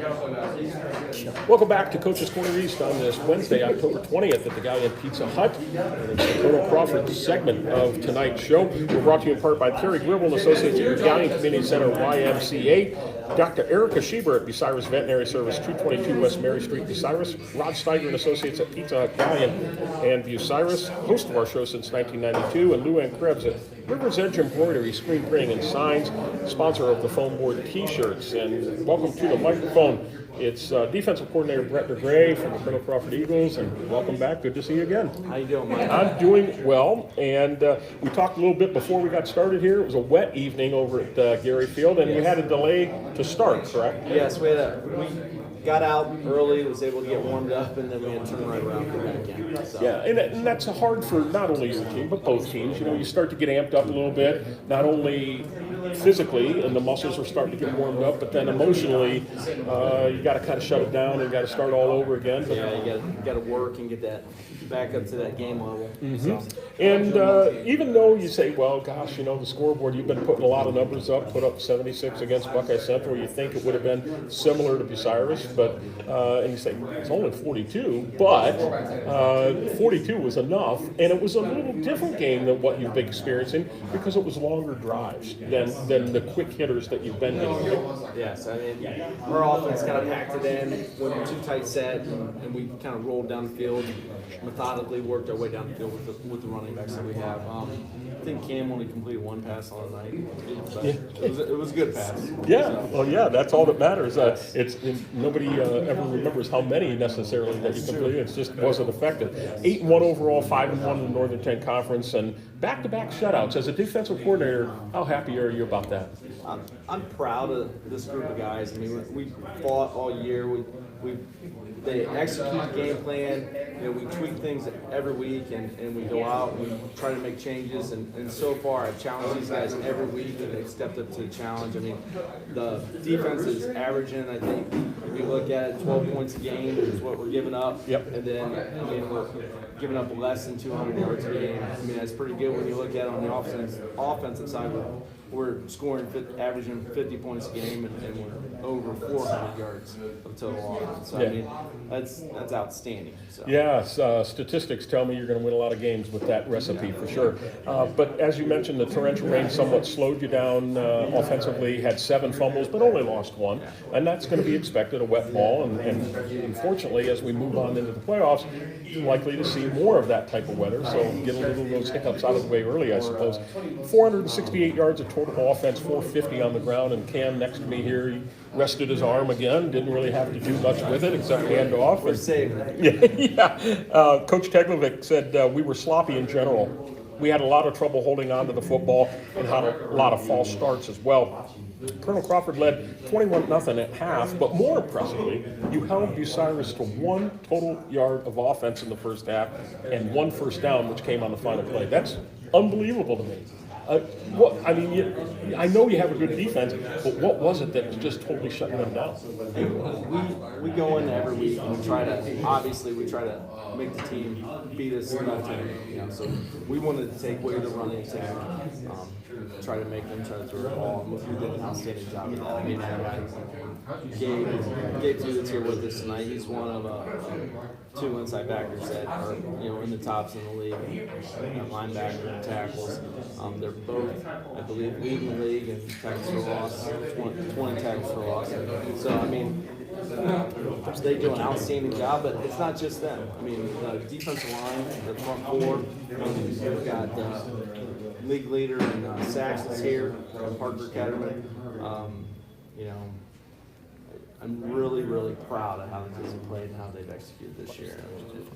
Welcome back to Coach's Corner East on this Wednesday, October 20th at the Galleon Pizza Hut. And it's the Col Crawford segment of tonight's show. We're brought to you in part by Terry Gribble and Associates at your Galleon Community Center YMCA. Dr. Erica Schieber at Bucyrus Veterinary Service, 222 West Mary Street, Bucyrus. Rod Steiger and Associates at Pizza Hut Galleon and Bucyrus, host of our show since 1992. And Lou Ann Krebs at River's Edge Embroidery, Screen Printing and Signs, sponsor of the Foam Board T-shirts. And welcome to the microphone. It's defensive coordinator Brett DeGray from the Col Crawford Eagles, and welcome back. Good to see you again. How you doing, Mike? I'm doing well, and we talked a little bit before we got started here. It was a wet evening over at Gary Field, and we had a delay to start, correct? Yes, we got out early, was able to get warmed up, and then we had to turn right around and go back in. So. Yeah, and that's hard for not only your team, but both teams. You know, you start to get amped up a little bit, not only physically, and the muscles are starting to get warmed up, but then emotionally, you got to kind of shut it down and got to start all over again. But, yeah, you got to work and get that back up to that game level. Mm-hmm. So. And even though you say, well, gosh, you know, the scoreboard, you've been putting a lot of numbers up, put up 76 against Buckeye Central, you think it would have been similar to Bucyrus, but, and you say, it's only 42, but 42 was enough, and it was a little different game than what you've been experiencing because it was longer drives than the quick hitters that you've been hitting. Yes, I mean, our offense kind of packed it in, went too tight set, and we kind of rolled down the field, methodically worked our way down the field with the running backs that we have. I think Cam only completed one pass on the night, but it was a good pass. Yeah, so. Well, yeah, that's all that matters. Nobody ever remembers how many necessarily that you completed. It just wasn't effective. 8-1 overall, 5-1 in the Northern 10 Conference, and back-to-back shutouts. As a defensive coordinator, how happy are you about that? I'm proud of this group of guys. I mean, we fought all year. They execute the game plan. You know, we tweak things every week, and we go out and we try to make changes. And so far, I've challenged these guys every week, and they've stepped up to the challenge. I mean, the defense is averaging, I think, if you look at it, 12 points a game is what we're giving up. Yep. And then, I mean, we're giving up less than 200 yards a game. I mean, that's pretty good when you look at it on the offensive side. We're scoring, averaging 50 points a game, and we're over 400 yards of total offense. So, yeah. I mean, that's outstanding. So. Yeah, statistics tell me you're going to win a lot of games with that recipe for sure. But as you mentioned, the torrential rain somewhat slowed you down offensively, had 7 fumbles, but only lost 1. And that's going to be expected, a wet ball. And unfortunately, as we move on into the playoffs, you're likely to see more of that type of weather. So get a little of those hiccups out of the way early, I suppose. 468 yards of total offense, 450 on the ground, and Cam next to me here, he rested his arm again, didn't really have to do much with it except hand off. We're saving it. Yeah. Coach Teglovic said we were sloppy in general. We had a lot of trouble holding on to the football and had a lot of false starts as well. Col Crawford led 21-0 at half, but more impressively, you held Bucyrus to 1 total yard of offense in the first half and 1 first down, which came on the final play. That's unbelievable to me. I know you have a good defense, but what was it that was just totally shutting them down? We go in every week and we try to make the team beat us left hand. You know, so we wanted to take away the running attack, try to make them try to throw the ball, and we did an outstanding job of that. I mean, Gabe Thew that's here with us tonight. He's one of 2 inside backers that are in the tops in the league, linebacker and tackles. They're both, I believe, leading the league in tackles for loss, 20 tackles for loss. So I mean, they do an outstanding job, but it's not just them. I mean, the defensive line, the front 4. We've got league leader in sacks is here, Parker Ketterman. I'm really, really proud of how the teams have played and how they've executed this year.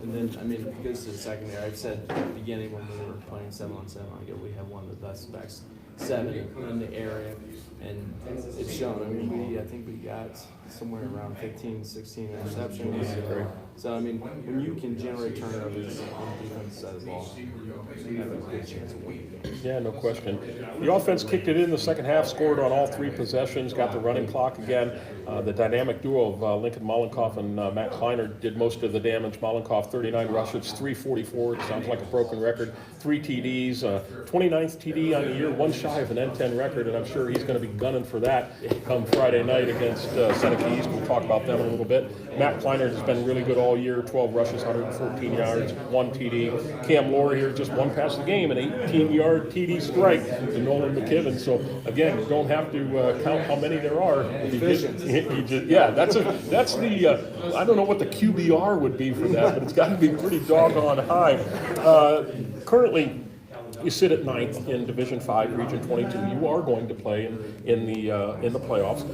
And then, I mean, if it goes to the secondary, I've said at the beginning when we were playing 7-on-7, we have one of the best backs 7 in the area, and it's shown. I mean, I think we got somewhere around 15, 16 interceptions. So, I mean, when you can generate turnovers on the defense side of the ball, you have a good chance of winning. Yeah, no question. The offense kicked it in the second half, scored on all 3 possessions, got the running clock again. The dynamic duo of Lincoln Mollenkoff and Matt Kleiner did most of the damage. Mollenkoff, 39 rushes, 344. It sounds like a broken record. 3 TDs, 29th TD on the year, 1 shy of an N10 record, and I'm sure he's going to be gunning for that come Friday night against Seneca East. We'll talk about them in a little bit. Matt Kleiner has been really good all year, 12 rushes, 114 yards, 1 TD. Kamryn Lohr here, just one pass a game, an 18-yard TD strike to Nolan McKibben. So, again, you don't have to count how many there are. That's the, I don't know what the QBR would be for that, but it's got to be pretty doggone high. Currently, you sit at 9th in Division 5, Region 22. You are going to play in the playoffs.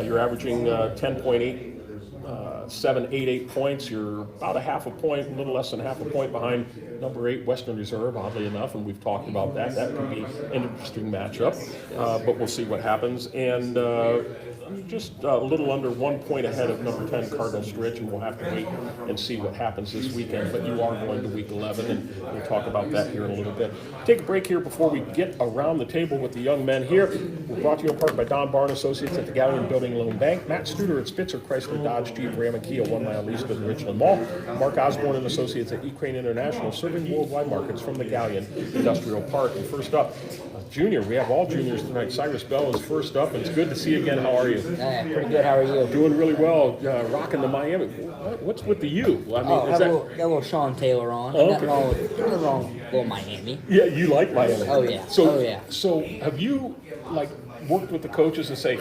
You're averaging 10.788 points. You're about a half a point, a little less than half a point behind number 8 Western Reserve, oddly enough, and we've talked about that. That could be an interesting matchup, but we'll see what happens. And just a little under 1 point ahead of number 10 Cardinal Stritch, and we'll have to wait and see what happens this weekend. But you are going to week 11, and we'll talk about that here in a little bit. Take a break here before we get around the table with the young men here. We're brought to you in part by Don Barn Associates at the Galleon Building Loan Bank, Matt Studer at Spitzer Chrysler Dodge Jeep Ram and Kia 1 mile east of the Richland Mall, Mark Osborne and Associates at E-Crane International, serving worldwide markets from the Galleon Industrial Park. And first up, junior. We have all juniors tonight. Cyrus Bell is first up, and it's good to see you again. How are you? Pretty good. How are you? Doing really well. Rocking the Miami. What's with the U? I mean, got a little Sean Taylor on. Oh, Nothing wrong with little Miami. Yeah, you like Miami. Oh yeah. So have you worked with the coaches and say,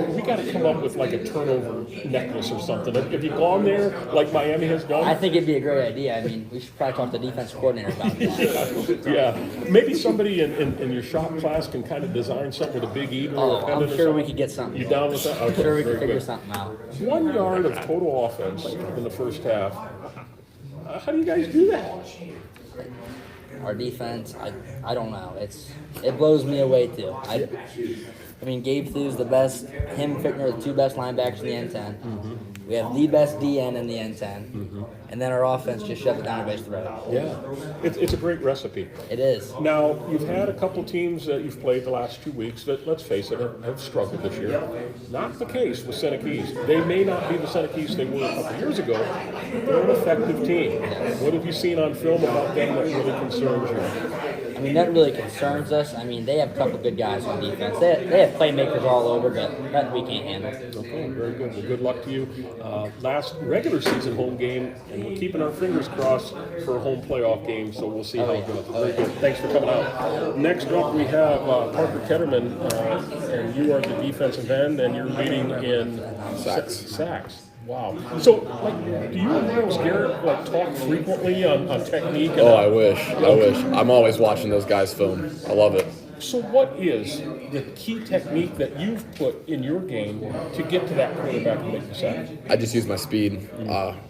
we got to come up with like a turnover necklace or something? Have you gone there like Miami has done? I think it'd be a great idea. I mean, we should probably talk to the defense coordinator about that. Yeah. Maybe somebody in your shop class can kind of design something with a big eagle or a pendant. I'm sure we could get something. You down with that? Okay, I'm sure we very could figure good. something out. 1 yard of total offense in the first half. How do you guys do that? Our defense, I don't know. It blows me away too. I mean, Gabe Thew is the best. Him, Fickner are the 2 best linebackers in the N10. Mm-hmm. We have the best DN in the N10. Mm-hmm. And then our offense just shoved it down everybody's throat. Yeah, it's a great recipe. It is. Now, you've had a couple teams that you've played the last 2 weeks that, let's face it, have struggled this year. Not the case with Seneca. They may not be the Seneca they were a couple years ago. They're an effective team. What have you seen on film about them that really concerns you? I mean, that really concerns us. I mean, they have a couple good guys on defense. They have playmakers all over, but that we can't handle. Okay, very good. Well, good luck to you. Last regular season home game, and we're keeping our fingers crossed for a home playoff game, so we'll see how it goes. Very good. Thanks for coming out. Next up, we have Parker Ketterman, and you are the defensive end, and you're leading in sacks. Wow. So, do you and Miles Garrett talk frequently on technique? And I wish. I'm always watching those guys film. I love it. So what is the key technique that you've put in your game to get to that quarterback and make the sack? I just use my speed.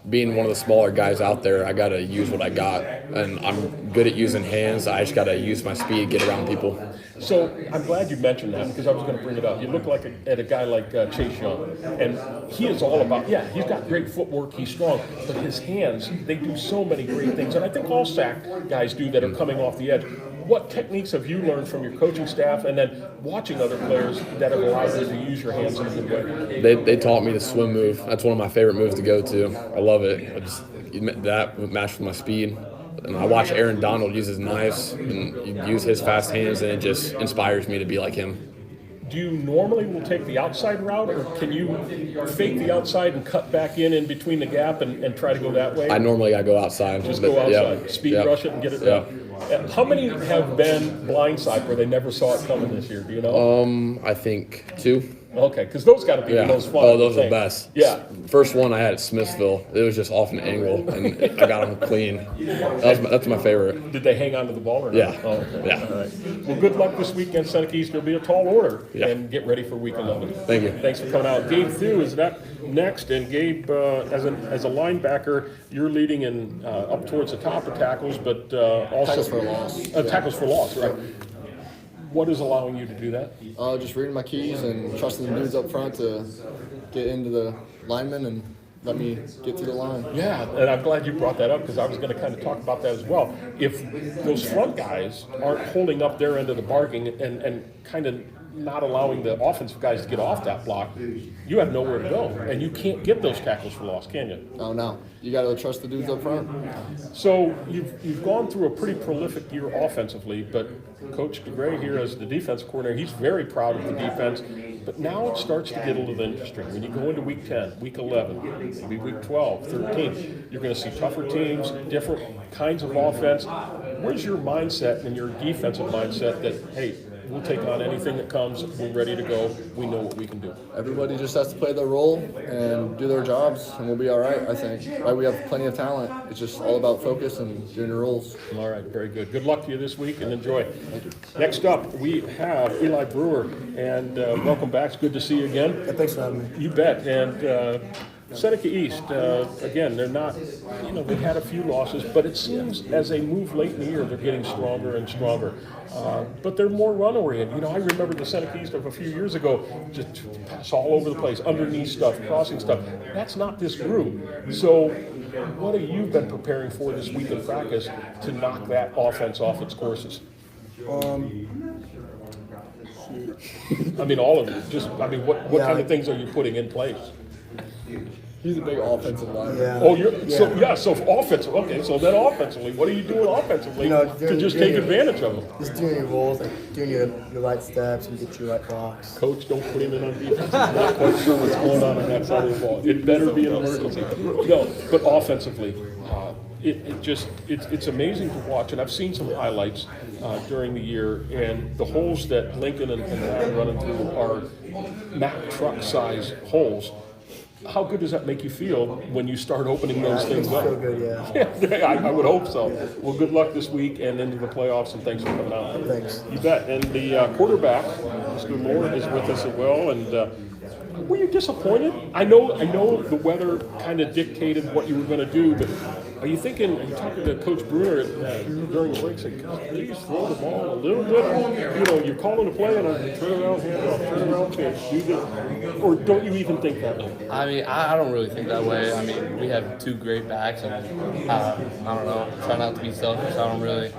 Being one of the smaller guys out there, I got to use what I got. And I'm good at using hands. I just got to use my speed, get around people. So I'm glad you mentioned that because I was going to bring it up. You look at a guy like Chase Young, and he is all about, he's got great footwork, he's strong, but his hands, they do so many great things. And I think all sack guys do that are coming off the edge. What techniques have you learned from your coaching staff and then watching other players that have allowed you to use your hands in a good way? They taught me the swim move. That's one of my favorite moves to go to. I love it. That matched with my speed. And I watch Aaron Donald use his knives and use his fast hands, and it just inspires me to be like him. Do you normally will take the outside route, or can you fake the outside and cut back in between the gap and try to go that way? I normally got to go outside. Just go outside, speed rush it and get it done. How many have been blindside where they never saw it coming this year? Do you know? I think 2. Okay, because those got to be the most fun. Oh, those are the best. Yeah. First one I had at Smithville, it was just off an angle, and I got them clean. That's my favorite. Did they hang on to the ball or not? Yeah. Oh, okay. Yeah. All right. Well, good luck this week against Seneca East. It'll be a tall order, and get ready for week 11. Thank you. Thanks for coming out. Gabe Thew is next, and Gabe, as a linebacker, you're leading in up towards the top of tackles, but also tackles for loss. Tackles for loss, right? What is allowing you to do that? Just reading my keys and trusting the dudes up front to get into the linemen and let me get to the line. Yeah, and I'm glad you brought that up because I was going to kind of talk about that as well. If those front guys aren't holding up their end of the bargain and kind of not allowing the offensive guys to get off that block, you have nowhere to go. And you can't get those tackles for loss, can you? Oh, no. You got to trust the dudes up front. So you've gone through a pretty prolific year offensively, but Coach DeGray here as the defense coordinator, he's very proud of the defense. But now it starts to get a little interesting. When you go into week 10, week 11, maybe week 12, 13, you're going to see tougher teams, different kinds of offense. Where's your mindset and your defensive mindset that, hey, we'll take on anything that comes, we're ready to go, we know what we can do? Everybody just has to play their role and do their jobs, and we'll be all right, I think. Right, we have plenty of talent. It's just all about focus and doing your roles. All right, very good. Good luck to you this week, and enjoy. Thank you. Next up, we have Eli Brewer, and welcome back. It's good to see you again. Yeah, thanks for having me. You bet. And Seneca East, again, they're not, they had a few losses, but it seems as they move late in the year, they're getting stronger and stronger. But they're more run-oriented. I remember the Seneca East of a few years ago, just pass all over the place, underneath stuff, crossing stuff. That's not this group. So what have you been preparing for this week in practice to knock that offense off its courses? All of it. What kind of things are you putting in place? He's a big offensive lineman. Yeah. Oh, so offensive. Okay, so then offensively, what are you doing offensively to just take advantage of them? Just doing your roles, like doing your right steps and get your right blocks. Coach, don't put him in on defense. I'm not quite sure what's going on that side of the ball. It better be an emergency. No, but offensively, it's amazing to watch, and I've seen some highlights during the year, and the holes that Lincoln and Matt running through are Mack truck size holes. How good does that make you feel when you start opening those things up? Feel good, yeah. Yeah, I would hope so. Well, good luck this week and into the playoffs, and thanks for coming out. Thanks. You bet. And the quarterback, Mr. Lohr, is with us as well. And were you disappointed? I know the weather kind of dictated what you were going to do, but are you talking to Coach Bruner during the break, saying, please throw the ball a little bit? You're calling a play and a turn around pitch, do this. Or don't you even think that way? I don't really think that way. We have two great backs, and I don't know. Try not to be selfish. I don't really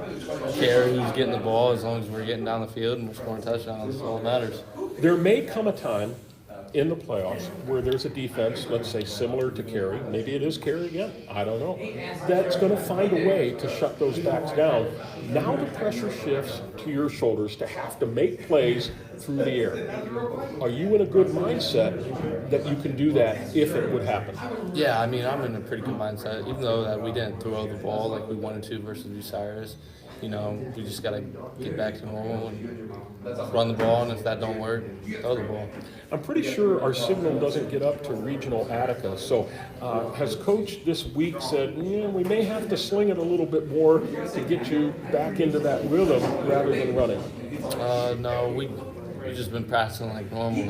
care who's getting the ball as long as we're getting down the field and we're scoring touchdowns. That's all that matters. There may come a time in the playoffs where there's a defense, let's say similar to Carey, maybe it is Carey again, I don't know, that's going to find a way to shut those backs down. Now the pressure shifts to your shoulders to have to make plays through the air. Are you in a good mindset that you can do that if it would happen? Yeah, I'm in a pretty good mindset, even though that we didn't throw the ball like we wanted to versus Cyrus. We just got to get back to normal and run the ball, and if that don't work, throw the ball. I'm pretty sure our signal doesn't get up to regional Attica. So has Coach this week said, we may have to sling it a little bit more to get you back into that rhythm rather than running? No, we've just been practicing like normal,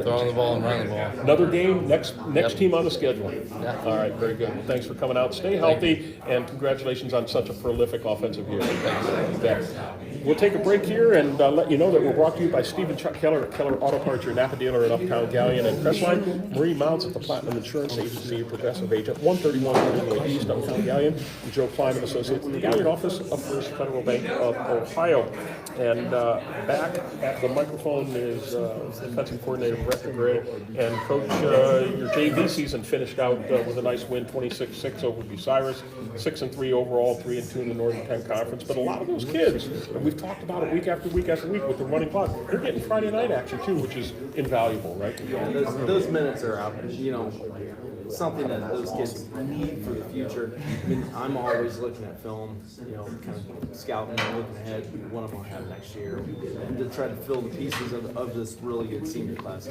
throwing the ball and running the ball. Another game, next team on the schedule. Yeah. All right, very good. Well, thanks for coming out. Stay healthy, and congratulations on such a prolific offensive year. Thanks. We'll take a break here and let you know that we're brought to you by Steve and Chuck Keller at Keller Auto Parts, your Napa dealer in Uptown Galleon and Crestline. Marie Mounts at the Platinum Insurance Agency, your progressive agent, 131 Illinois East, Uptown Galleon. And Joe Klein and Associates at the Galleon office of First Federal Bank of Ohio. And back at the microphone is defensive coordinator Brett DeGray. And Coach, your JV season finished out with a nice win, 26-6 over Cyrus, 6-3 overall, 3-2 in the Northern 10 Conference. But a lot of those kids, and we've talked about it week after week after week with the running clock, they're getting Friday night action too, which is invaluable, right? Yeah, those minutes are out. Something that those kids need for the future. I'm always looking at film, kind of scouting and looking ahead. What I'm going to have next year, and to try to fill the pieces of this really good senior class.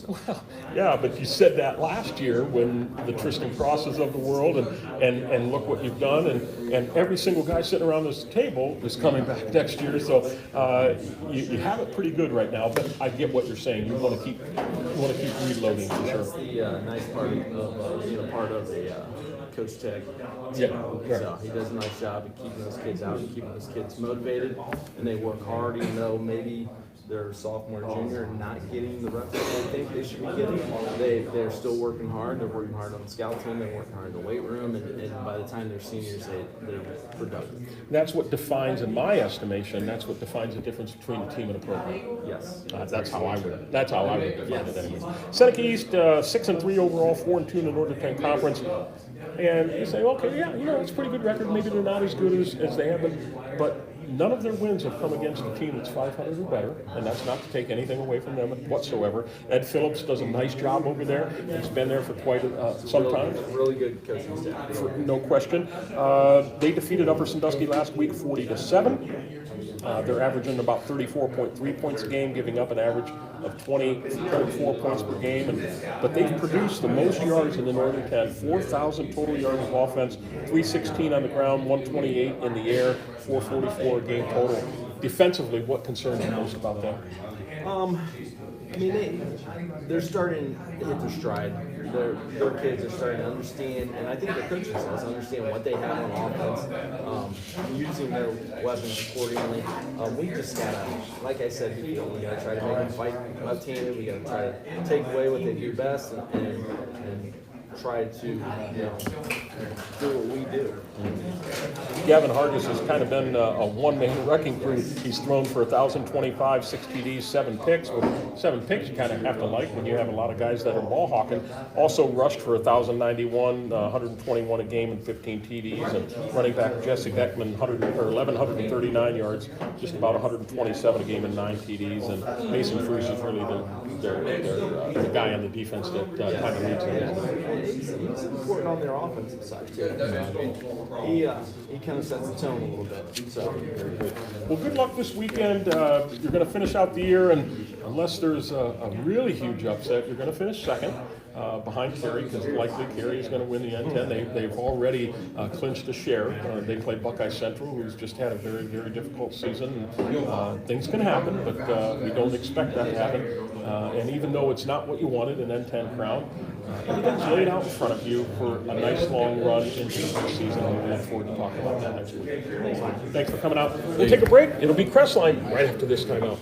Well, yeah, but you said that last year when the Tristan Crosses of the world, and look what you've done, and every single guy sitting around this table is coming back next year. So you have it pretty good right now. But I get what you're saying. You want to keep reloading for sure. That's the nice part of part of the Coach Tech. Yeah, right. So he does a nice job of keeping those kids out and keeping those kids motivated, and they work hard, even though maybe they're sophomore, junior, and not getting the reps that they think they should be getting. They're still working hard. They're working hard on the scout team. They're working hard in the weight room, and by the time they're seniors, they're productive. That's what defines, in my estimation, that's what defines the difference between a team and a program. Yes. That's how I would define it anyway. Seneca East, 6-3 overall, 4-2 in the Northern 10 Conference. And you say, okay, yeah, it's a pretty good record. Maybe they're not as good as they have been, but none of their wins have come against a team that's 500 or better, and that's not to take anything away from them whatsoever. Ed Phillips does a nice job over there. He's been there for quite some time. Really good coaching staff. No question. They defeated Upper Sandusky last week 40-7. They're averaging about 34.3 points a game, giving up an average of 20.4 points per game. But they've produced the most yards in the Northern 10, 4,000 total yards of offense, 316 on the ground, 128 in the air, 444 a game total. Defensively, what concerns you most about them? I mean, they're starting to hit their stride. Their kids are starting to understand, and I think the coaching staff understand what they have on offense, using their weapons accordingly. We just gotta, like I said before, we gotta try to make them fight left-handed. We gotta try to take away what they do best and try to, do what we do. Gavin Hargis has kind of been a one-man wrecking crew. He's thrown for 1,025, 6 TDs, 7 picks. Well, 7 picks you kind of have to like when you have a lot of guys that are ball hawking. Also rushed for 1,091, 121 a game and 15 TDs. And running back Jesse Beckman, 1,139 yards, just about 127 a game and 9 TDs. And Mason Frues is really the guy on the defense that kind of leads them. He's important on their offensive side too. He kind of sets the tone a little bit. So well, good luck this weekend. You're going to finish out the year, and unless there's a really huge upset, you're going to finish second behind Cary, because likely Cary is going to win the N10. They've already clinched a share. They play Buckeye Central, who's just had a very, very difficult season. Things can happen, but we don't expect that to happen. And even though it's not what you wanted, an N10 crown, everything's laid out in front of you for a nice long run into the postseason, and we look forward to talking about that next week. Thanks for coming out. We'll take a break. It'll be Crestline right after this timeout.